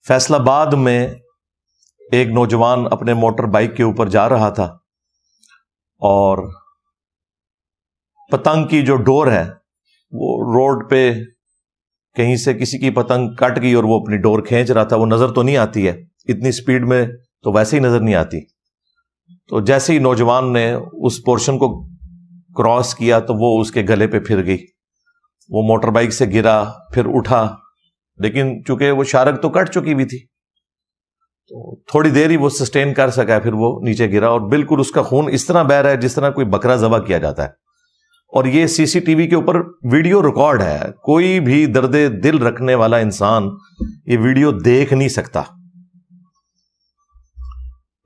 فیصل آباد میں ایک نوجوان اپنے موٹر بائک کے اوپر جا رہا تھا اور پتنگ کی جو ڈور ہے وہ روڈ پہ کہیں سے کسی کی پتنگ کٹ گئی اور وہ اپنی ڈور کھینچ رہا تھا. وہ نظر تو نہیں آتی ہے اتنی سپیڈ میں، تو ویسے ہی نظر نہیں آتی. تو جیسے ہی نوجوان نے اس پورشن کو کراس کیا تو وہ اس کے گلے پہ پھر گئی. وہ موٹر بائک سے گرا، پھر اٹھا، لیکن چونکہ وہ شارک تو کٹ چکی ہوئی تھی تو تھوڑی دیر ہی وہ سسٹین کر سکا، پھر وہ نیچے گرا اور بالکل اس کا خون اس طرح بہہ رہا ہے جس طرح کوئی بکرا ذبح کیا جاتا ہے. اور یہ سی سی ٹی وی کے اوپر ویڈیو ریکارڈ ہے. کوئی بھی درد دل رکھنے والا انسان یہ ویڈیو دیکھ نہیں سکتا.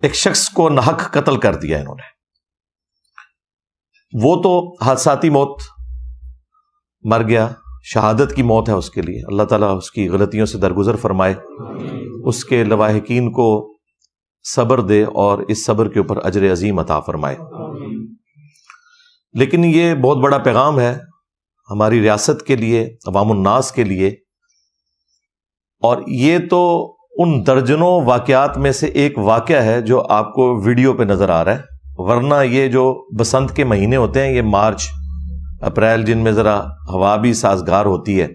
ایک شخص کو ناحق قتل کر دیا انہوں نے. وہ تو حادثاتی موت مر گیا، شہادت کی موت ہے اس کے لیے. اللہ تعالیٰ اس کی غلطیوں سے درگزر فرمائے، اس کے لواحقین کو صبر دے اور اس صبر کے اوپر اجر عظیم عطا فرمائے. لیکن یہ بہت بڑا پیغام ہے ہماری ریاست کے لیے، عوام الناس کے لیے، اور یہ تو ان درجنوں واقعات میں سے ایک واقعہ ہے جو آپ کو ویڈیو پہ نظر آ رہا ہے. ورنہ یہ جو بسنت کے مہینے ہوتے ہیں، یہ مارچ اپریل، جن میں ذرا ہوا بھی سازگار ہوتی ہے،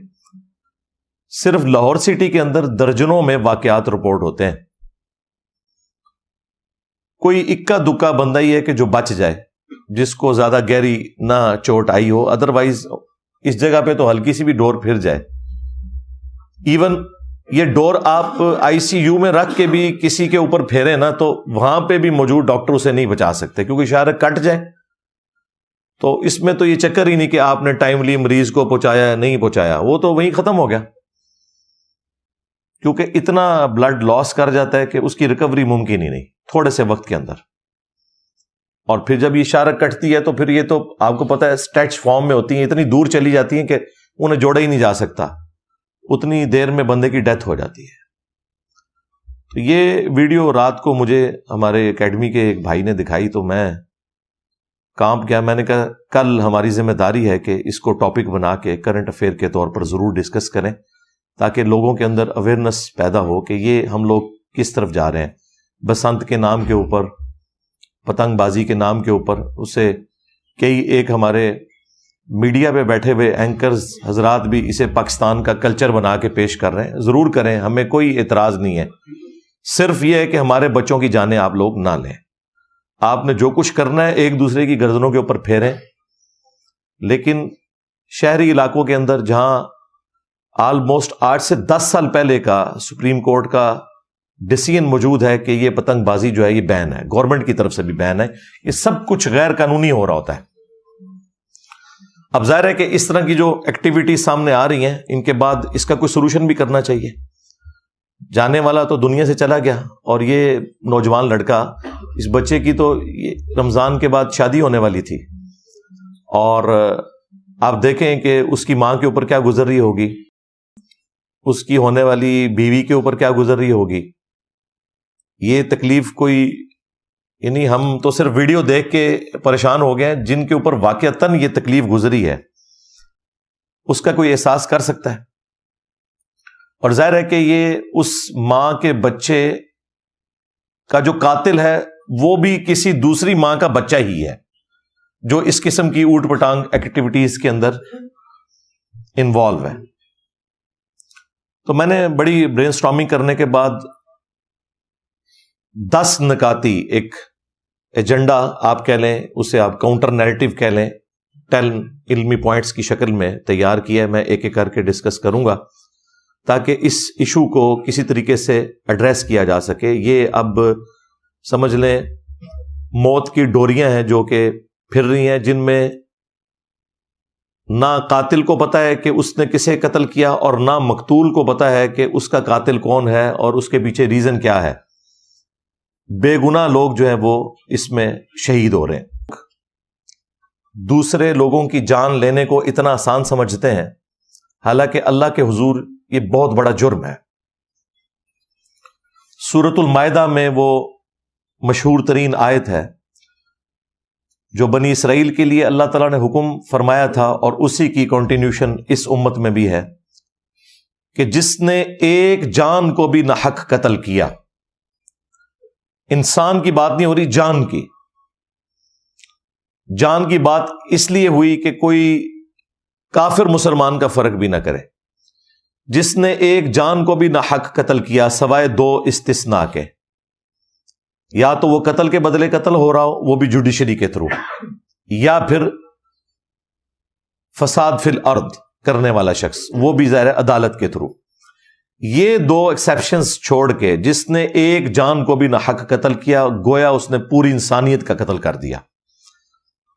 صرف لاہور سٹی کے اندر درجنوں میں واقعات رپورٹ ہوتے ہیں. کوئی اکا دکا بندہ ہی ہے کہ جو بچ جائے، جس کو زیادہ گہری نہ چوٹ آئی ہو. ادروائز اس جگہ پہ تو ہلکی سی بھی ڈور پھر جائے. ایون یہ ڈور آپ آئی سی یو میں رکھ کے بھی کسی کے اوپر پھیرے نا تو وہاں پہ بھی موجود ڈاکٹر اسے نہیں بچا سکتے، کیونکہ شاید کٹ جائے. تو اس میں تو یہ چکر ہی نہیں کہ آپ نے ٹائملی مریض کو پہنچایا یا نہیں پہنچایا، وہ تو وہیں ختم ہو گیا، کیونکہ اتنا بلڈ لاس کر جاتا ہے کہ اس کی ریکوری ممکن ہی نہیں تھوڑے سے وقت کے اندر. اور پھر جب یہ شارک کٹتی ہے تو پھر یہ تو آپ کو پتا ہے اسٹریچ فارم میں ہوتی ہیں، اتنی دور چلی جاتی ہیں کہ انہیں جوڑا ہی نہیں جا سکتا. اتنی دیر میں بندے کی ڈیتھ ہو جاتی ہے. تو یہ ویڈیو رات کو مجھے ہمارے اکیڈمی کے ایک بھائی نے دکھائی تو میں کانپ گیا. میں نے کہا کل ہماری ذمہ داری ہے کہ اس کو ٹاپک بنا کے کرنٹ افیئر کے طور پر ضرور ڈسکس کریں، تاکہ لوگوں کے اندر اویئرنس پیدا ہو کہ یہ ہم لوگ کس طرف جا رہے ہیں. بسنت کے نام کے اوپر، پتنگ بازی کے نام کے اوپر، اسے کئی ایک ہمارے میڈیا پہ بیٹھے ہوئے اینکرز حضرات بھی اسے پاکستان کا کلچر بنا کے پیش کر رہے ہیں. ضرور کریں، ہمیں کوئی اعتراض نہیں ہے. صرف یہ ہے کہ ہمارے بچوں کی جانیں آپ لوگ نہ لیں. آپ نے جو کچھ کرنا ہے ایک دوسرے کی گردنوں کے اوپر پھیریں، لیکن شہری علاقوں کے اندر جہاں آلموسٹ 8 سے 10 سال پہلے کا سپریم کورٹ کا ڈیسیژن موجود ہے کہ یہ پتنگ بازی جو ہے یہ بین ہے، گورنمنٹ کی طرف سے بھی بین ہے، یہ سب کچھ غیر قانونی ہو رہا ہوتا ہے. اب ظاہر ہے کہ اس طرح کی جو ایکٹیویٹی سامنے آ رہی ہیں، ان کے بعد اس کا کوئی سولوشن بھی کرنا چاہیے. جانے والا تو دنیا سے چلا گیا، اور یہ نوجوان لڑکا، اس بچے کی تو رمضان کے بعد شادی ہونے والی تھی، اور آپ دیکھیں کہ اس کی ماں کے اوپر کیا گزر رہی ہوگی، اس کی ہونے والی بیوی کے اوپر کیا گزر رہی ہوگی. یہ تکلیف کوئی، یعنی ہم تو صرف ویڈیو دیکھ کے پریشان ہو گئے ہیں، جن کے اوپر واقعتاً یہ تکلیف گزری ہے اس کا کوئی احساس کر سکتا ہے. اور ظاہر ہے کہ یہ اس ماں کے بچے کا جو قاتل ہے وہ بھی کسی دوسری ماں کا بچہ ہی ہے، جو اس قسم کی اوٹ پٹانگ ایکٹیویٹیز کے اندر انوالو ہے. تو میں نے بڑی برین سٹارمنگ کرنے کے بعد 10 نکاتی ایک ایجنڈا آپ کہہ لیں، اسے آپ کاؤنٹر نیریٹو کہہ لیں، 10 علمی پوائنٹس کی شکل میں تیار کیا. میں ایک ایک کر کے ڈسکس کروں گا تاکہ اس ایشو کو کسی طریقے سے ایڈریس کیا جا سکے. یہ اب سمجھ لیں موت کی ڈوریاں ہیں جو کہ پھر رہی ہیں، جن میں نہ قاتل کو پتا ہے کہ اس نے کسے قتل کیا، اور نہ مقتول کو پتا ہے کہ اس کا قاتل کون ہے اور اس کے پیچھے ریزن کیا ہے. بے گناہ لوگ جو ہیں وہ اس میں شہید ہو رہے ہیں. دوسرے لوگوں کی جان لینے کو اتنا آسان سمجھتے ہیں، حالانکہ اللہ کے حضور یہ بہت بڑا جرم ہے. سورۃ المائدہ میں وہ مشہور ترین آیت ہے جو بنی اسرائیل کے لیے اللہ تعالیٰ نے حکم فرمایا تھا، اور اسی کی کنٹینیوشن اس امت میں بھی ہے کہ جس نے ایک جان کو بھی ناحق قتل کیا، انسان کی بات نہیں ہو رہی، جان کی، جان کی بات اس لیے ہوئی کہ کوئی کافر مسلمان کا فرق بھی نہ کرے، جس نے ایک جان کو بھی ناحق قتل کیا سوائے دو استثناء کے، یا تو وہ قتل کے بدلے قتل ہو رہا ہو وہ بھی جوڈیشری کے تھرو، یا پھر فساد فی الارض کرنے والا شخص وہ بھی ظاہر عدالت کے تھرو، یہ دو ایکسیپشنز چھوڑ کے جس نے ایک جان کو بھی ناحق قتل کیا گویا اس نے پوری انسانیت کا قتل کر دیا،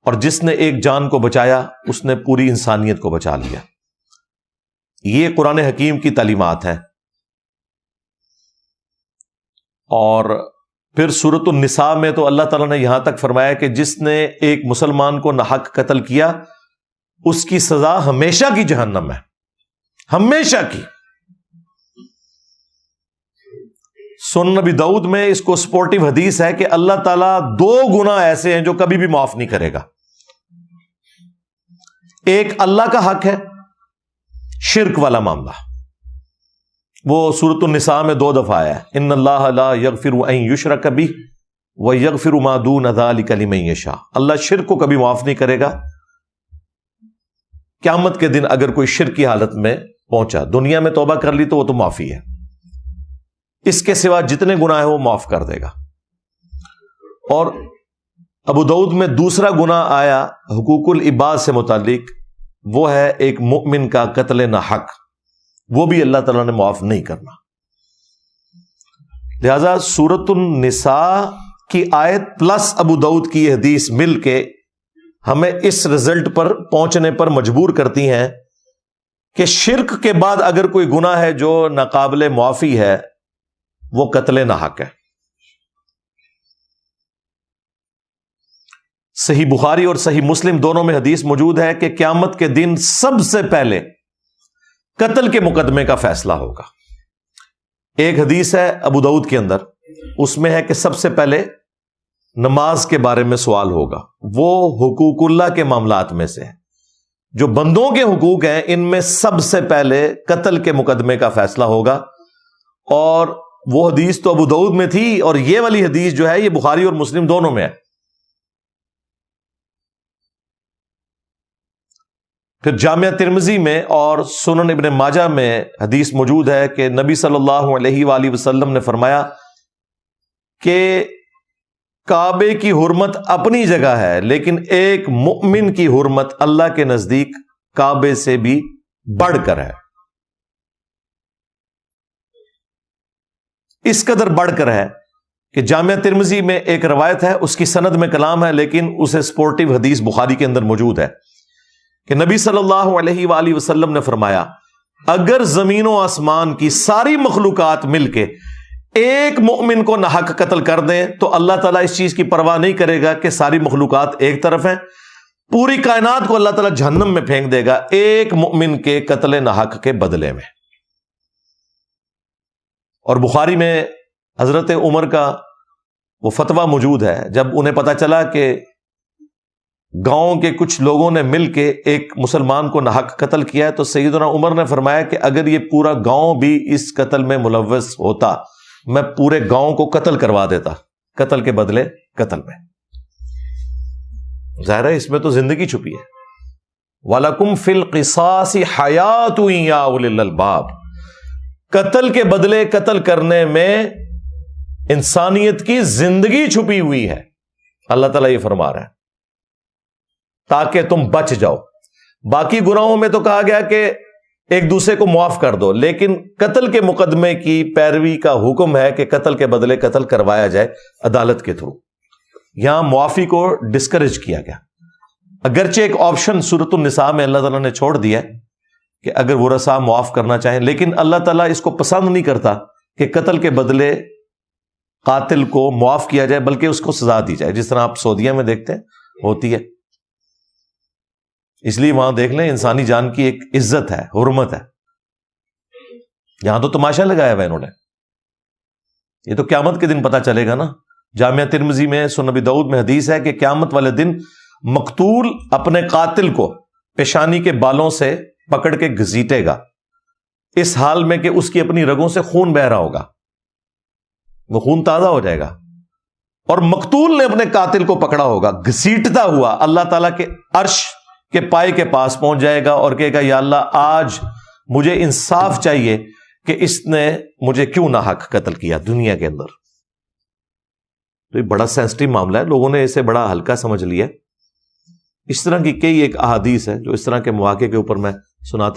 اور جس نے ایک جان کو بچایا اس نے پوری انسانیت کو بچا لیا۔ یہ قرآن حکیم کی تعلیمات ہیں۔ اور پھر سورۃ النساء میں تو اللہ تعالیٰ نے یہاں تک فرمایا کہ جس نے ایک مسلمان کو ناحق قتل کیا اس کی سزا ہمیشہ کی جہنم ہے، ہمیشہ کی۔ سنن نبی داؤد میں اس کو سپورٹیو حدیث ہے کہ اللہ تعالیٰ دو گناہ ایسے ہیں جو کبھی بھی معاف نہیں کرے گا۔ ایک اللہ کا حق ہے، شرک والا معاملہ، وہ سورۃ النساء میں 2 دفعہ آیا ہے، ان اللہ لا یغفر ان یشرک بہ ویغفر ما دون ذلک لمن یشاء۔ اللہ شرک کو کبھی معاف نہیں کرے گا۔ قیامت کے دن اگر کوئی شرک کی حالت میں پہنچا، دنیا میں توبہ کر لی تو وہ تو معافی ہے، اس کے سوا جتنے گناہ ہیں وہ معاف کر دے گا۔ اور ابو داؤد میں دوسرا گناہ آیا حقوق العباد سے متعلق، وہ ہے ایک مؤمن کا قتل ناحق، وہ بھی اللہ تعالیٰ نے معاف نہیں کرنا۔ لہذا سورۃ النساء کی آیت پلس ابو داؤد کی یہ حدیث مل کے ہمیں اس رزلٹ پر پہنچنے پر مجبور کرتی ہیں کہ شرک کے بعد اگر کوئی گناہ ہے جو ناقابل معافی ہے وہ قتل ناحق ہے۔ صحیح بخاری اور صحیح مسلم دونوں میں حدیث موجود ہے کہ قیامت کے دن سب سے پہلے قتل کے مقدمے کا فیصلہ ہوگا۔ ایک حدیث ہے ابو داؤد کے اندر، اس میں ہے کہ سب سے پہلے نماز کے بارے میں سوال ہوگا، وہ حقوق اللہ کے معاملات میں سے ہے، جو بندوں کے حقوق ہیں ان میں سب سے پہلے قتل کے مقدمے کا فیصلہ ہوگا۔ اور وہ حدیث تو ابو داؤد میں تھی، اور یہ والی حدیث جو ہے یہ بخاری اور مسلم دونوں میں ہے۔ پھر جامعہ ترمذی میں اور سنن ابن ماجہ میں حدیث موجود ہے کہ نبی صلی اللہ علیہ وآلہ وسلم نے فرمایا کہ کعبے کی حرمت اپنی جگہ ہے، لیکن ایک مؤمن کی حرمت اللہ کے نزدیک کعبے سے بھی بڑھ کر ہے۔ اس قدر بڑھ کر ہے کہ جامعہ ترمذی میں ایک روایت ہے، اس کی سند میں کلام ہے، لیکن اسے سپورٹیو حدیث بخاری کے اندر موجود ہے کہ نبی صلی اللہ علیہ وآلہ وسلم نے فرمایا اگر زمین و آسمان کی ساری مخلوقات مل کے ایک مؤمن کو ناحق قتل کر دیں تو اللہ تعالیٰ اس چیز کی پرواہ نہیں کرے گا کہ ساری مخلوقات ایک طرف ہیں، پوری کائنات کو اللہ تعالیٰ جہنم میں پھینک دے گا ایک مؤمن کے قتل ناحق کے بدلے میں۔ اور بخاری میں حضرت عمر کا وہ فتویٰ موجود ہے، جب انہیں پتا چلا کہ گاؤں کے کچھ لوگوں نے مل کے ایک مسلمان کو ناحق قتل کیا ہے تو سیدنا عمر نے فرمایا کہ اگر یہ پورا گاؤں بھی اس قتل میں ملوث ہوتا میں پورے گاؤں کو قتل کروا دیتا، قتل کے بدلے قتل میں۔ ظاہر ہے اس میں تو زندگی چھپی ہے۔ وَلَكُمْ فِي الْقِصَاصِ حَيَاةٌ يَا أُولِي الْأَلْبَابِ، قتل کے بدلے قتل کرنے میں انسانیت کی زندگی چھپی ہوئی ہے، اللہ تعالیٰ یہ فرما رہا ہے، تاکہ تم بچ جاؤ۔ باقی گناہوں میں تو کہا گیا کہ ایک دوسرے کو معاف کر دو، لیکن قتل کے مقدمے کی پیروی کا حکم ہے کہ قتل کے بدلے قتل کروایا جائے عدالت کے تھرو۔ یہاں معافی کو ڈسکریج کیا گیا، اگرچہ ایک آپشن سورۃ النساء میں اللہ تعالیٰ نے چھوڑ دیا کہ اگر ورثاء معاف کرنا چاہیں، لیکن اللہ تعالیٰ اس کو پسند نہیں کرتا کہ قتل کے بدلے قاتل کو معاف کیا جائے، بلکہ اس کو سزا دی جائے، جس طرح آپ سعودیہ میں دیکھتے ہیں ہوتی ہے۔ اس لیے وہاں دیکھ لیں انسانی جان کی ایک عزت ہے، حرمت ہے۔ یہاں تو تماشا لگایا ہوا انہوں نے، یہ تو قیامت کے دن پتہ چلے گا نا۔ جامعہ ترمذی میں سنن نبی داؤد میں حدیث ہے کہ قیامت والے دن مقتول اپنے قاتل کو پیشانی کے بالوں سے پکڑ کے گھسیٹے گا، اس حال میں کہ اس کی اپنی رگوں سے خون بہ رہا ہوگا، وہ خون تازہ ہو جائے گا، اور مقتول نے اپنے قاتل کو پکڑا ہوگا، گھسیٹتا ہوا اللہ تعالیٰ کے عرش کے پائے کے پاس پہنچ جائے گا اور کہے گا یا اللہ آج مجھے انصاف چاہیے کہ اس نے مجھے کیوں ناحق قتل کیا دنیا کے اندر۔ تو یہ بڑا سینسٹیو معاملہ ہے، لوگوں نے اسے بڑا ہلکا سمجھ لیا۔ اس طرح کی کئی ایک احادیث ہے جو اس طرح کے مواقع کے اوپر میں سناتا